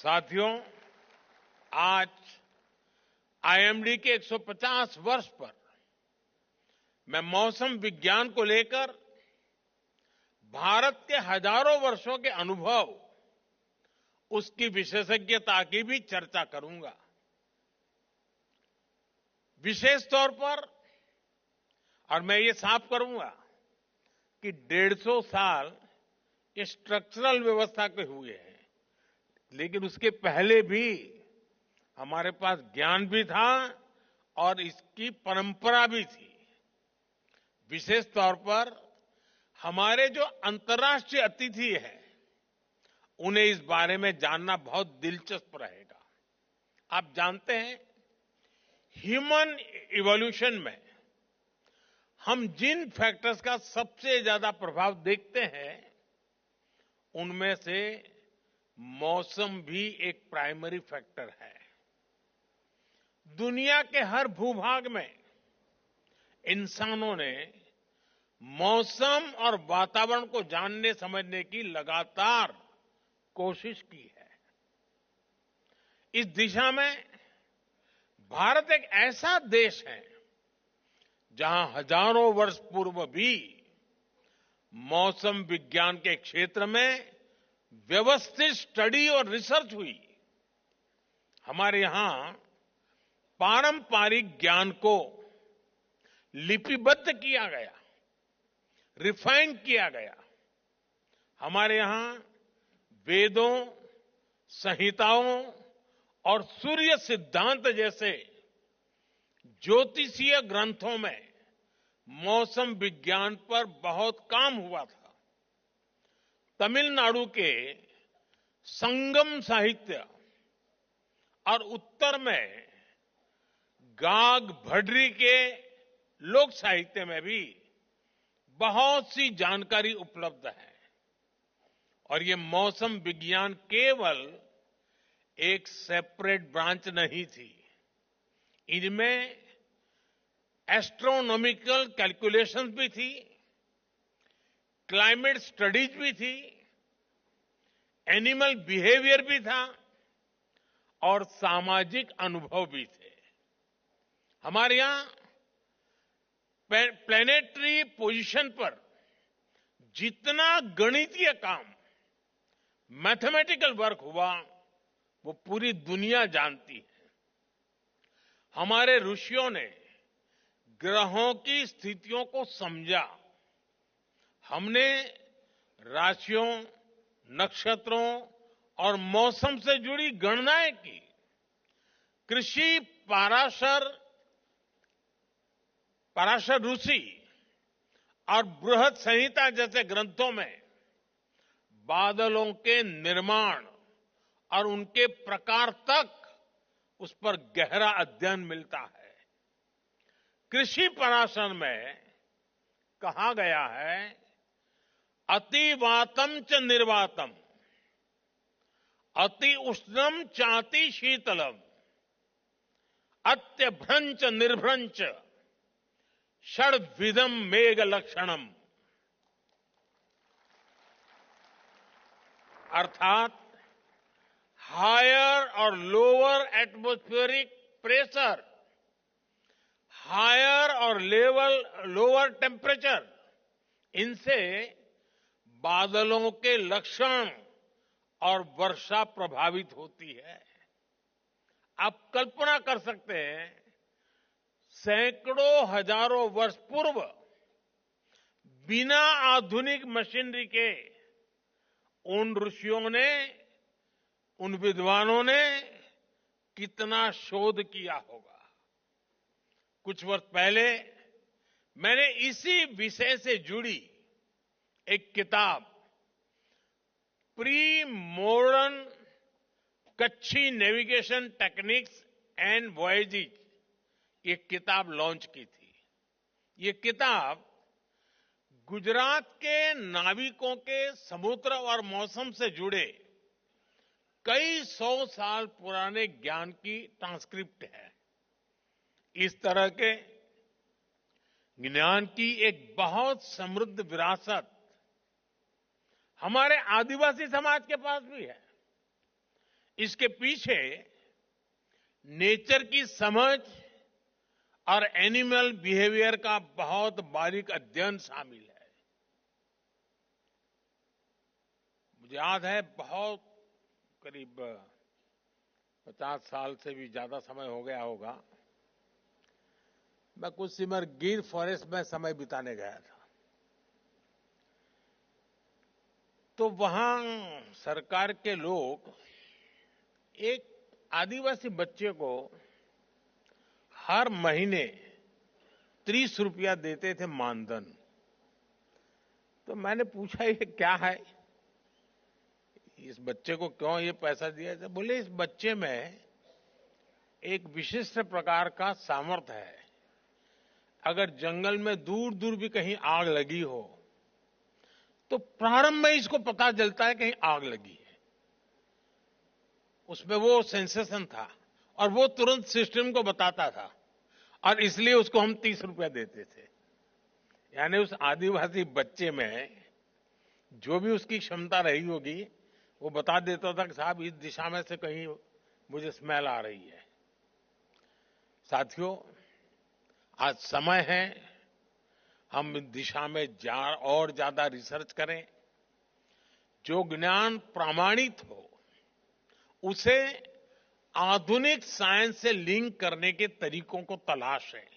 साथियों, आज आईएमडी के 150 वर्ष पर मैं मौसम विज्ञान को लेकर भारत के हजारों वर्षों के अनुभव, उसकी विशेषज्ञता की भी चर्चा करूंगा। विशेष तौर पर, और मैं ये साफ करूंगा कि 150 साल ये स्ट्रक्चरल व्यवस्था के हुए हैं, लेकिन उसके पहले भी हमारे पास ज्ञान भी था और इसकी परंपरा भी थी। विशेष तौर पर हमारे जो अंतर्राष्ट्रीय अतिथि हैं, उन्हें इस बारे में जानना बहुत दिलचस्प रहेगा। आप जानते हैं, ह्यूमन इवोल्यूशन में हम जिन फैक्टर्स का सबसे ज्यादा प्रभाव देखते हैं, उनमें से मौसम भी एक प्राइमरी फैक्टर है। दुनिया के हर भूभाग में इंसानों ने मौसम और वातावरण को जानने समझने की लगातार कोशिश की है। इस दिशा में भारत एक ऐसा देश है जहां हजारों वर्ष पूर्व भी मौसम विज्ञान के क्षेत्र में व्यवस्थित स्टडी और रिसर्च हुई। हमारे यहां पारंपरिक ज्ञान को लिपिबद्ध किया गया, रिफाइन किया गया। हमारे यहां वेदों, संहिताओं और सूर्य सिद्धांत जैसे ज्योतिषीय ग्रंथों में मौसम विज्ञान पर बहुत काम हुआ था। तमिलनाडु के संगम साहित्य और उत्तर में गाग भड्री के लोक साहित्य में भी बहुत सी जानकारी उपलब्ध है। और ये मौसम विज्ञान केवल एक सेपरेट ब्रांच नहीं थी, इनमें एस्ट्रोनॉमिकल कैलकुलेशंस भी थी, क्लाइमेट स्टडीज भी थी, एनिमल बिहेवियर भी था और सामाजिक अनुभव भी थे। हमारे यहां प्लैनेटरी पोजीशन पर जितना गणितीय काम, मैथमेटिकल वर्क हुआ, वो पूरी दुनिया जानती है। हमारे ऋषियों ने ग्रहों की स्थितियों को समझा। हमने राशियों, नक्षत्रों और मौसम से जुड़ी गणनाएं की। कृषि पराशर ऋषि और बृहद संहिता जैसे ग्रंथों में बादलों के निर्माण और उनके प्रकार तक उस पर गहरा अध्ययन मिलता है। कृषि पराशर में कहा गया है, अतिवातम च निर्वातम, अति उष्णम चाति शीतलम, अत्यभ्रंच निर्भ्रंच षड्विधम मेघ लक्षणम। अर्थात हायर और लोअर एटमॉस्फेरिक प्रेशर, हायर और लोअर टेम्परेचर, इनसे बादलों के लक्षण और वर्षा प्रभावित होती है। आप कल्पना कर सकते हैं, सैकड़ों हजारों वर्ष पूर्व बिना आधुनिक मशीनरी के उन ऋषियों ने, उन विद्वानों ने कितना शोध किया होगा। कुछ वर्ष पहले मैंने इसी विषय से जुड़ी एक किताब, pre modern Kutchi navigation techniques and voyages, ये किताब लॉन्च की थी। ये किताब गुजरात के नाविकों के समुद्र और मौसम से जुड़े कई 100 साल पुराने ज्ञान की ट्रांसक्रिप्ट है। इस तरह के ज्ञान की एक बहुत समृद्ध विरासत हमारे आदिवासी समाज के पास भी है। इसके पीछे नेचर की समझ और एनिमल बिहेवियर का बहुत बारीक अध्ययन शामिल है। मुझे याद है, बहुत करीब 50 साल से भी ज्यादा समय हो गया होगा, मैं कुछ समय गिर फॉरेस्ट में समय बिताने गया था। तो वहां सरकार के लोग एक आदिवासी बच्चे को हर महीने 30 रुपया देते थे मानधन। तो मैंने पूछा, ये क्या है, इस बच्चे को क्यों ये पैसा दिया जाता? बोले, इस बच्चे में एक विशिष्ट प्रकार का सामर्थ्य है। अगर जंगल में दूर दूर भी कहीं आग लगी हो तो प्रारंभ में इसको पता चलता है कहीं आग लगी है। उसमें वो सेंसेशन था और वो तुरंत सिस्टम को बताता था, और इसलिए उसको हम 30 रुपया देते थे। यानी उस आदिवासी बच्चे में जो भी उसकी क्षमता रही होगी, वो बता देता था कि साहब इस दिशा में से कहीं मुझे स्मेल आ रही है। साथियों, आज समय है हम इस दिशा में और ज्यादा रिसर्च करें। जो ज्ञान प्रामाणिक हो उसे आधुनिक साइंस से लिंक करने के तरीकों को तलाशें।